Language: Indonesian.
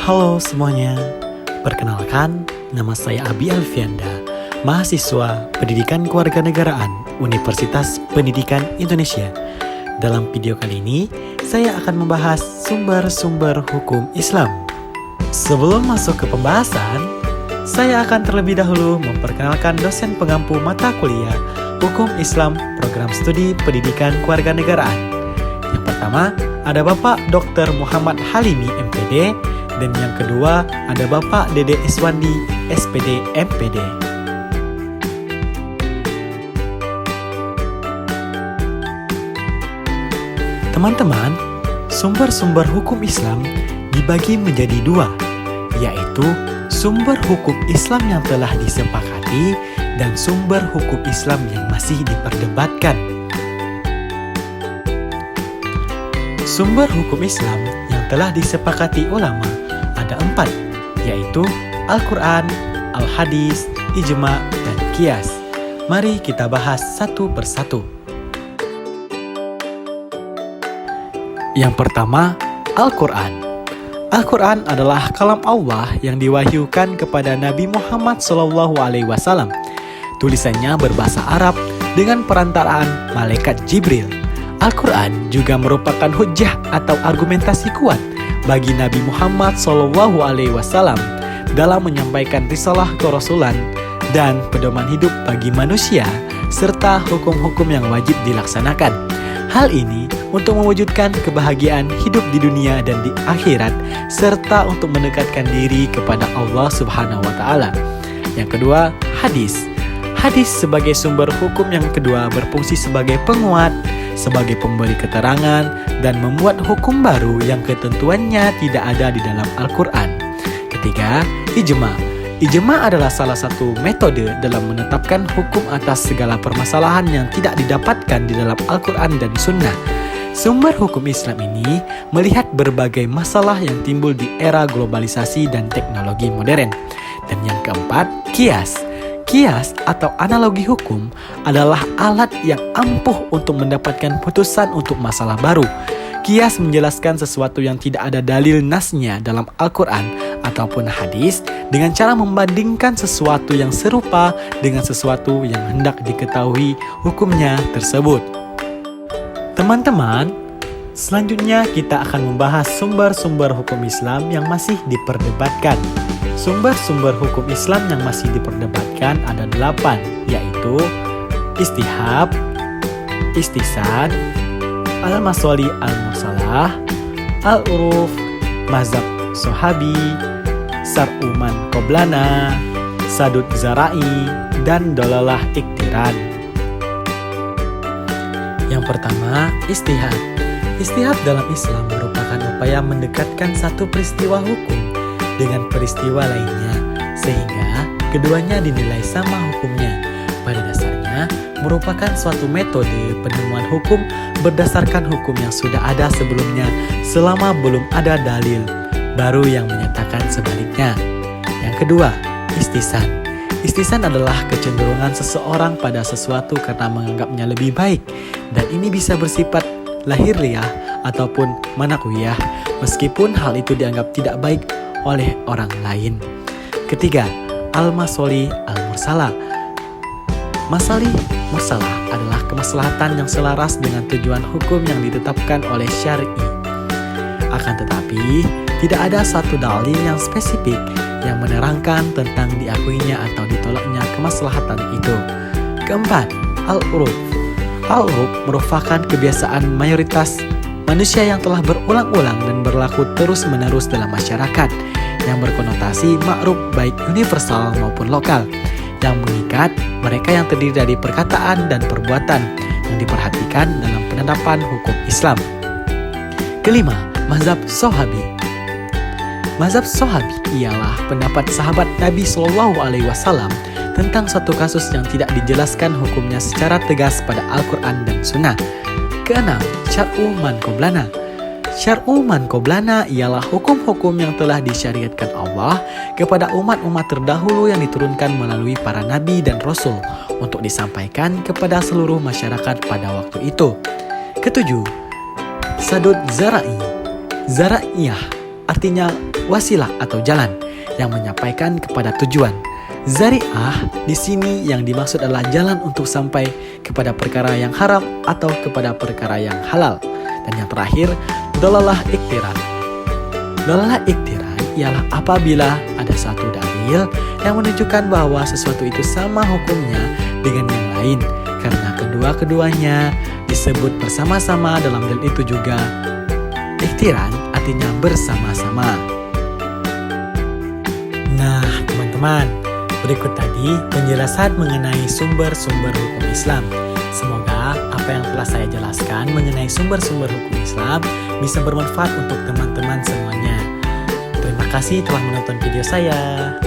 Halo semuanya, perkenalkan nama saya Abi Alfianda, mahasiswa Pendidikan Kewarganegaraan Universitas Pendidikan Indonesia. Dalam video kali ini, saya akan membahas sumber-sumber hukum Islam. Sebelum masuk ke pembahasan, saya akan terlebih dahulu memperkenalkan dosen pengampu mata kuliah Hukum Islam Program Studi Pendidikan Kewarganegaraan. Yang pertama, ada Bapak Dr. Muhammad Halimi, MPD, dan yang kedua ada Bapak Dede Iswandi, SPD, MPD. Teman-teman, sumber-sumber hukum Islam dibagi menjadi dua, yaitu sumber hukum Islam yang telah disepakati dan sumber hukum Islam yang masih diperdebatkan. Sumber hukum Islam yang telah disepakati ulama ada 4, yaitu Al-Quran, Al-Hadis, Ijma, dan Qiyas. Mari kita bahas satu persatu. Yang pertama, Al-Quran. Al-Quran adalah kalam Allah yang diwahyukan kepada Nabi Muhammad SAW. Tulisannya berbahasa Arab dengan perantaraan malaikat Jibril. Al-Quran juga merupakan hujjah atau argumentasi kuat bagi Nabi Muhammad SAW dalam menyampaikan risalah kerasulan dan pedoman hidup bagi manusia serta hukum-hukum yang wajib dilaksanakan. Hal ini untuk mewujudkan kebahagiaan hidup di dunia dan di akhirat serta untuk mendekatkan diri kepada Allah Subhanahu wa taala. Yang kedua, hadis. Hadis sebagai sumber hukum yang kedua berfungsi sebagai penguat, sebagai pemberi keterangan, dan membuat hukum baru yang ketentuannya tidak ada di dalam Al-Quran. Ketiga, ijma. Ijma adalah salah satu metode dalam menetapkan hukum atas segala permasalahan yang tidak didapatkan di dalam Al-Quran dan Sunnah. Sumber hukum Islam ini melihat berbagai masalah yang timbul di era globalisasi dan teknologi modern. Dan yang keempat, qiyas. Qiyas atau analogi hukum adalah alat yang ampuh untuk mendapatkan putusan untuk masalah baru. Qiyas menjelaskan sesuatu yang tidak ada dalil nasnya dalam Al-Quran ataupun hadis dengan cara membandingkan sesuatu yang serupa dengan sesuatu yang hendak diketahui hukumnya tersebut. Teman-teman, selanjutnya kita akan membahas sumber-sumber hukum Islam yang masih diperdebatkan. Sumber-sumber hukum Islam yang masih diperdebatkan ada 8, yaitu istihab, istisan, al-maswali al-mursalah, al-uruf, mazhab sohabi, sar'uman qoblana, sadud zara'i, dan dolalah iktiran. Yang pertama, istihad. Istihad dalam Islam merupakan upaya mendekatkan satu peristiwa hukum dengan peristiwa lainnya sehingga keduanya dinilai sama hukumnya. Pada dasarnya merupakan suatu metode penemuan hukum berdasarkan hukum yang sudah ada sebelumnya selama belum ada dalil baru yang menyatakan sebaliknya. Yang kedua, istisan. Istisan adalah kecenderungan seseorang pada sesuatu karena menganggapnya lebih baik, dan ini bisa bersifat lahiriah ataupun manakuyah meskipun hal itu dianggap tidak baik oleh orang lain. Ketiga, al-masoli al-mursalah. Masalih mursalah adalah kemaslahatan yang selaras dengan tujuan hukum yang ditetapkan oleh syar'i. Akan tetapi, tidak ada satu dalil yang spesifik yang menerangkan tentang diakuinya atau ditolaknya kemaslahatan itu. Keempat, al-uruf. Al-uruf merupakan kebiasaan mayoritas manusia yang telah berulang-ulang dan berlaku terus-menerus dalam masyarakat yang berkonotasi ma'ruf baik universal maupun lokal yang mengikat mereka yang terdiri dari perkataan dan perbuatan yang diperhatikan dalam penerapan hukum Islam. Kelima, mazhab sohabi. Mazhab sohabi ialah pendapat sahabat Nabi SAW tentang suatu kasus yang tidak dijelaskan hukumnya secara tegas pada Al-Quran dan Sunnah. Keenam, syar'u man qoblana. Syar'u man qoblana ialah hukum-hukum yang telah disyariatkan Allah kepada umat-umat terdahulu yang diturunkan melalui para nabi dan rasul untuk disampaikan kepada seluruh masyarakat pada waktu itu. Ketujuh, sadud zara'i. Zara'iyah artinya wasilah atau jalan yang menyampaikan kepada tujuan. Zari'ah di sini yang dimaksud adalah jalan untuk sampai kepada perkara yang haram atau kepada perkara yang halal. Dan yang terakhir, dalalah iktiran. Dalalah iktiran ialah apabila ada satu dalil yang menunjukkan bahwa sesuatu itu sama hukumnya dengan yang lain, karena kedua-keduanya disebut bersama-sama dalam dalil itu juga. Iktiran artinya bersama-sama. Nah, teman-teman, berikut tadi penjelasan mengenai sumber-sumber hukum Islam. Semoga apa yang telah saya jelaskan mengenai sumber-sumber hukum Islam bisa bermanfaat untuk teman-teman semuanya. Terima kasih telah menonton video saya.